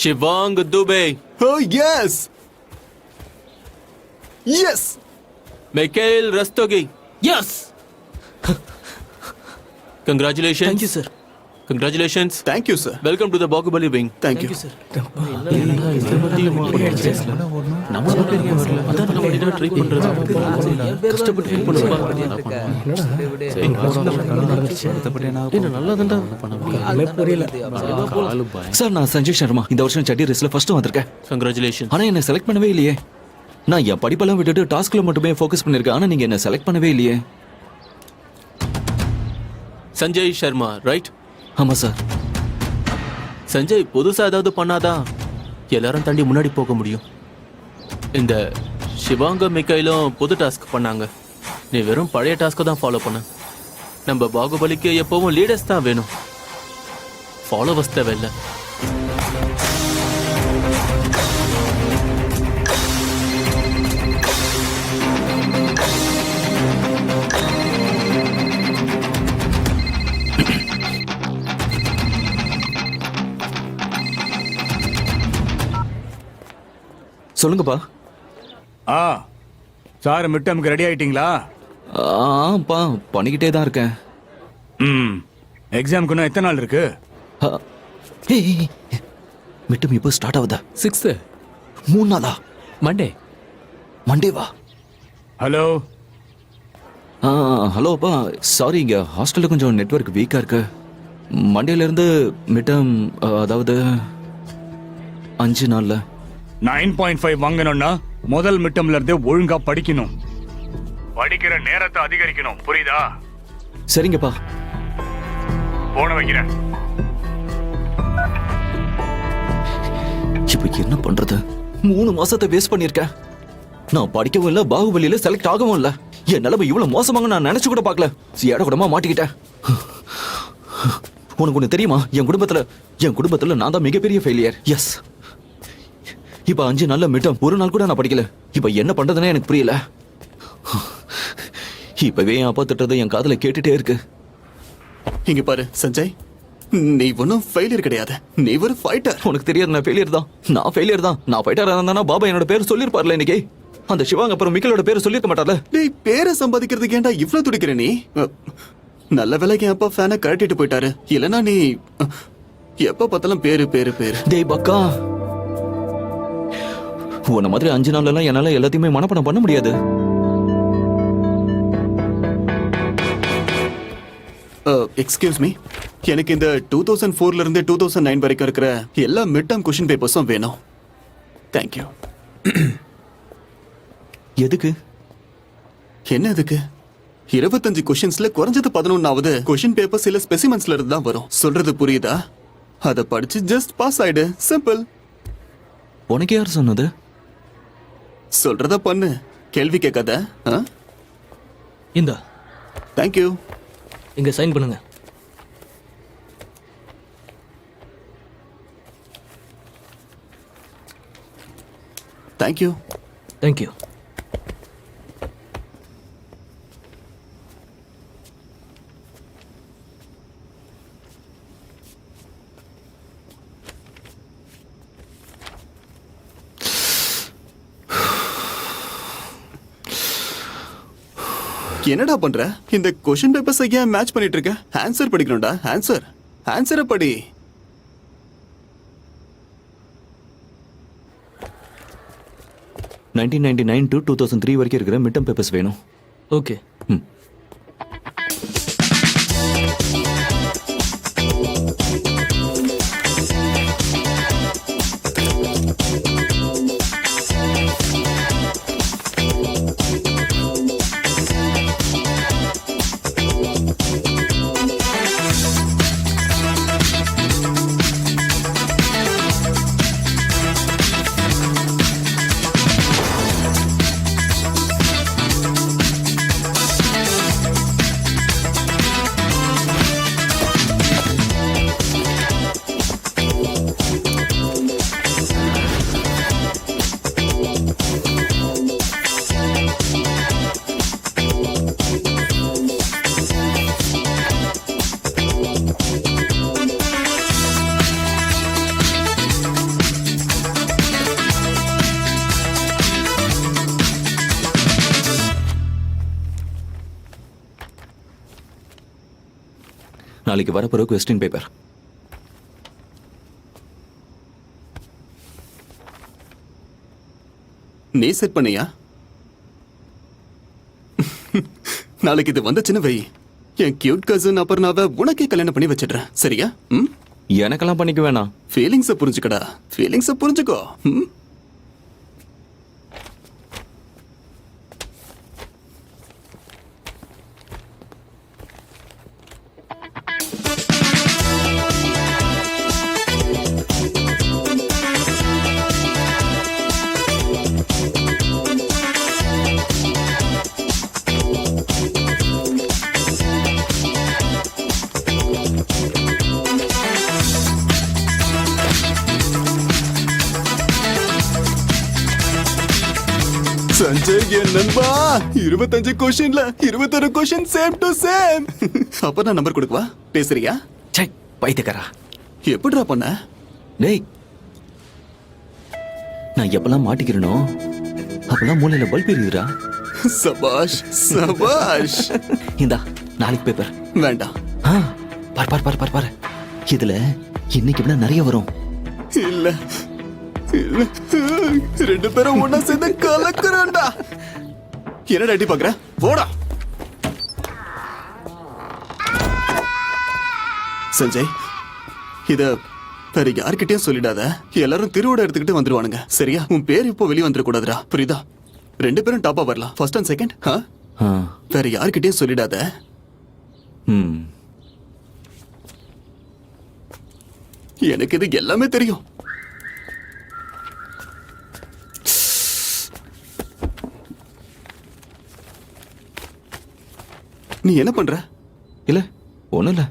Shivang Dubey. Oh, yes! Yes! Mikhail Rastogi. Yes! Congratulations. Thank you, sir. Congratulations. Thank you, sir. Welcome to the Bahubali wing. Thank you. sir. Sir நான் சஞ்சய் சர்மா இந்த வருஷம் சட்டி ரேஸ்ல first வந்திருக்கேன். Congratulations. ஆனா என்ன select பண்ணவே இல்லையே. நான் என் படிப்பெல்லாம் விட்டுட்டு டாஸ்க்ல மட்டுமே ஃபோக்கஸ் பண்ணிருக்கேன். ஆனா நீங்க என்ன செலக்ட் பண்ணவே இல்லையே. Sanjay Sharma, right? ஆமா சார். சஞ்சய் புதுசா ஏதாவது பண்ணாதான் எல்லாரும் தாண்டி முன்னாடி போக முடியும். இந்த சிவாங்க மிக்கையிலும் புது டாஸ்க் பண்ணாங்க. நீ வெறும் பழைய டாஸ்க்கை தான் ஃபாலோ பண்ண. நம்ம பாகுபலிக்கு எப்பவும் லீடர்ஸ் தான் வேணும், ஃபாலோவர்ஸ் தேவையில்லை. சொல்லுங்கப்பா. சார் மிட் டர்முக்கு ரெடி ஆயிட்டீங்களா? ஆப்பா பண்ணிக்கிட்டே தான் இருக்கேன். எக்ஸாமுக்கு இன்னும் எத்தனை நாள் இருக்கு? மிட்டம் இப்போ ஸ்டார்ட் ஆகுதா? 6th 3 நாளா? மண்டேவா? ஹலோ ஹலோப்பா, சாரி இங்க ஹாஸ்டல்ல கொஞ்சம் நெட்வொர்க் வீக்கா இருக்கு. மண்டேல இருந்து மிட்டம், அதாவது 5 நாள்ல 9.5 வாங்கணும்னா முதல் மிட்டம்ல இருந்தே ஒழுங்கா படிக்கணும். படிக்கிற நேரத்தை அதிகரிக்கணும், புரியுதா? சரிங்கப்பா. போன வைக்கிறேன். இப்ப என்ன பண்றது? 3 மாசத்தை வேஸ்ட் பண்ணிருக்கேன். நான் படிக்கவும் இல்ல, பாகுபலியில செலக்ட் ஆகவும் இல்ல. என் நிலைமை இவ்வளவு மோசமாக நான் நினைச்சு கூட பார்க்கல. ஏட கூடமா மாட்டிக்கிட்டேன். உனக்கு ஒண்ணு தெரியுமா? என் குடும்பத்துல நான் தான் மிகப்பெரிய ஃபெயிலியர். எஸ். இப்ப 5 நாள்ல மிட்டம், ஒரு நாள் கூட நான் படிக்கல. இப்ப என்ன பண்றதுன்னே எனக்கு புரியல. இப்பவே என் அப்பா திட்டத்தை என் காதுல கேட்டுட்டே இருக்கு. இங்க பாரு சஞ்சய், நீ ஒன்னும் ஃபெயிலியர் கிடையாது. நீ ஒரு ஃபைட்டர். உனக்கு தெரியாது நான் ஃபெயிலியர் தான். நான் ஃபைட்டரா இருந்தானா பாபா என்னோட பேர் சொல்லிருப்பார்ல இன்னைக்கு. அந்த சிவாங்க அப்புறம் மிக்கலோட பேரை சொல்லிருக்க மாட்டார்ல. நீ பேரை சம்பாதிக்கிறதுக்கு ஏன்டா இவ்ளோ துடிக்கிற நீ? நல்ல வேலைக்கு என் அப்பா ஃபேனை கழட்டிட்டு போயிட்டாரு. இல்லனா நீ எப்ப பார்த்தாலும் பேரு பேரு பேரு. டேய் பக்கா, உன்ன மாதிரி 5 நாள்லாம் என்னால எல்லாத்தையுமே மனப்பாடம் பண்ண முடியாது. எக்ஸ்கியூஸ் மீ, எனக்கு இந்த 2004ல இருந்து 2009 வரைக்கும் இருக்கிற எல்லா மிட் டர்ம் கொஸ்டின் பேப்பர்ஸும் வேணும். தேங்க்யூ. எதுக்கு? என்ன எதுக்கு? 25 கொஸ்டின்ஸ்ல குறைஞ்சது 11வது கொஸ்டின் பேப்பர் சில ஸ்பெசிமென்ஸ்ல இருந்து தான் வரும். சொல்றது புரியுதா? அதை படிச்சு ஜஸ்ட் பாஸ் ஆயிடு. சிம்பிள். உனக்கு யார் சொன்னது? சொல்றத பண்ணு, கேள்வி கேட்காத. இந்த தேங்க்யூ. இங்க சைன் பண்ணுங்க. தேங்க்யூ. தேங்க்யூ. என்னடா பண்ற? இந்த கொஸ்டின் பேப்பர்ஸ் ஏன் மேட்ச் பண்ணிட்டு இருக்க? ஆன்சர் படிக்கணும்டா. ஆன்சரை படி. — 1999 to 2003 வரைக்கும் இருக்கிற மிட்டம் பேப்பர்ஸ் வேணும். ஓகே. நாளைக்கு வரப்போற கொஸ்டின் பேப்பர். நீ செட் பண்ணியா? நாளைக்கு இது வந்துச்சுன்னு வை, என் கியூட் கசின் அபர்ணாவை உனக்கே கல்யாணம் பண்ணி வச்சிடுறேன். சரியா? ம்? எனக்கெல்லாம் பண்ணிக்க வேணாம். ஃபீலிங்ஸை புரிஞ்சுக்கடா, ஃபீலிங்ஸை புரிஞ்சுக்கோ. ம்? சஞ்சய் என் நண்பா, 25 கொஸ்டின்ல 21 கொஸ்டின் சேம் டு சேம். அப்ப நான் நம்பர் கொடுக்கவா? பேசுறியா? சே பைத்தியக்காரா. எப்படிடா பண்ண? டேய், நான் எப்பெல்லாம் மாட்டிக்கிறேனோ அப்பெல்லாம் மூளையில பல்ப் எரியுதுடா. சபாஷ் சபாஷ். இந்தா நாளைக்கு பேப்பர். வேண்டாம். பார் பார் பார் பார் பார். இதுல இன்னைக்கு விட நிறைய வரும். இல்ல இல்ல, ரெண்டு பேரும் ஒண்ணா சேர்ந்து கலக்குறோம்டா. என்னடா அடி பாக்குற? போடா. சஞ்சய், இத வேற யார்கிட்டயும் சொல்லிடாத. எல்லாரும் திருவோட எடுத்துக்கிட்டு வந்துருவானுங்க. சரியா? உன் பேர் இப்போ வெளியே வந்துட கூடாதுடா. புரியுதா? ரெண்டு பேரும் டாப்பா வரலாம், ஃபர்ஸ்ட் அண்ட் செகண்ட். வேற யார்கிட்டயும் சொல்லிடாத. எனக்கு இது எல்லாமே தெரியும். நீ என்ன பண்ற? இல்ல ஒண்ணும் இல்ல.